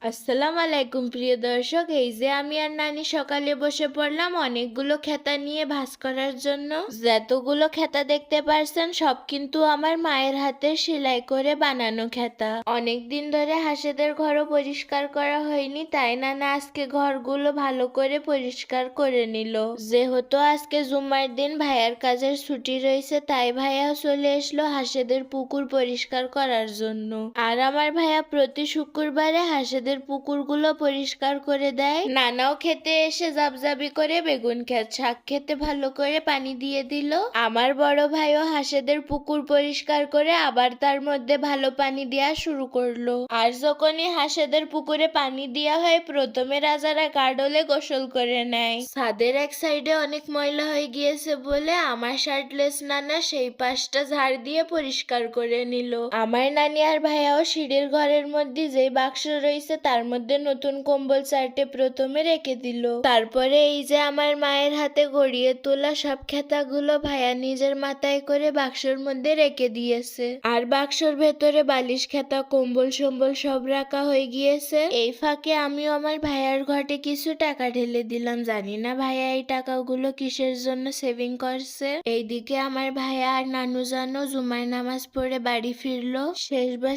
আসসালামু আলাইকুম প্রিয় দর্শক, এই যে আমি আর নানি সকালে বসে পড়লাম অনেকগুলো খেতা নিয়ে ভাঁজ করার জন্য। যতগুলো খেতা দেখতে পারছেন সব কিন্তু আমার মায়ের হাতে সেলাই করে বানানো খেতা। অনেক দিন ধরে হাঁসেদের ঘরও পরিষ্কার করা হয়নি, তাই নানা আজকে ঘরগুলো ভালো করে পরিষ্কার করে নিল। যেহেতু আজকে জুম্মার দিন ভাইয়ার কাজের ছুটি রয়েছে, তাই ভাইয়া চলে আসলো হাঁসেদের পুকুর পরিষ্কার করার জন্য। আর আমার ভাইয়া প্রতি শুক্রবারে হাঁসেদের পুকুরগুলো পরিষ্কার করে দেয়। নানাও খেতে এসে জাবজাবি করে বেগুন ক্ষেত শাক খেতে ভালো করে পানি দিয়ে দিল। আমার বড় ভাইও হাঁসেদের পুকুর পরিষ্কার করে আবার তার মধ্যে ভালো পানি দেওয়া শুরু করলো। আর যখনই হাঁসেদের পুকুরে পানি দেওয়া হয়, প্রথমে রাজারা গার্ডলে গোসল করে নেয়। ছাদের এক সাইডে অনেক ময়লা হয়ে গিয়েছে বলে আমার শার্টলেস নানা সেই পাশটা ঝাড় দিয়ে পরিষ্কার করে নিল। আমার নানি আর ভাইয়াও সিঁড়ির ঘরের মধ্যে যে বাক্স রয়েছে তার মধ্যে নতুন কম্বল চারটে প্রথমে রেখে দিল। তারপরে এই যে আমার মায়ের হাতে গড়িয়ে তোলা সব খেতাগুলো ভাইয়া নিজের মাথায় করে বাক্সর মধ্যে রেখে দিয়েছে। আর বাক্সর ভেতরে বালিশ খেতা কম্বল সম্বল সব রাখা হয়ে গিয়েছে। এই ফাঁকে আমিও আমার ভাইয়ার ঘটে কিছু টাকা ঢেলে দিলাম। জানি না ভাইয়া এই টাকাগুলো কিসের জন্য সেভিং করছে। এইদিকে আমার ভাইয়া আর নানু জানো জুমার নামাজ পড়ে বাড়ি ফিরলো।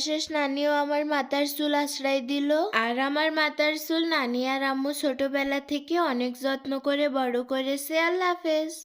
শেষ নানিও আমার মাথার চুল আশ্রয় দিল। আর আমার মাথার চুল নানি আর আম্মু ছোটবেলা থেকে অনেক যত্ন করে বড় করেছে। আল্লাহ হাফেজ।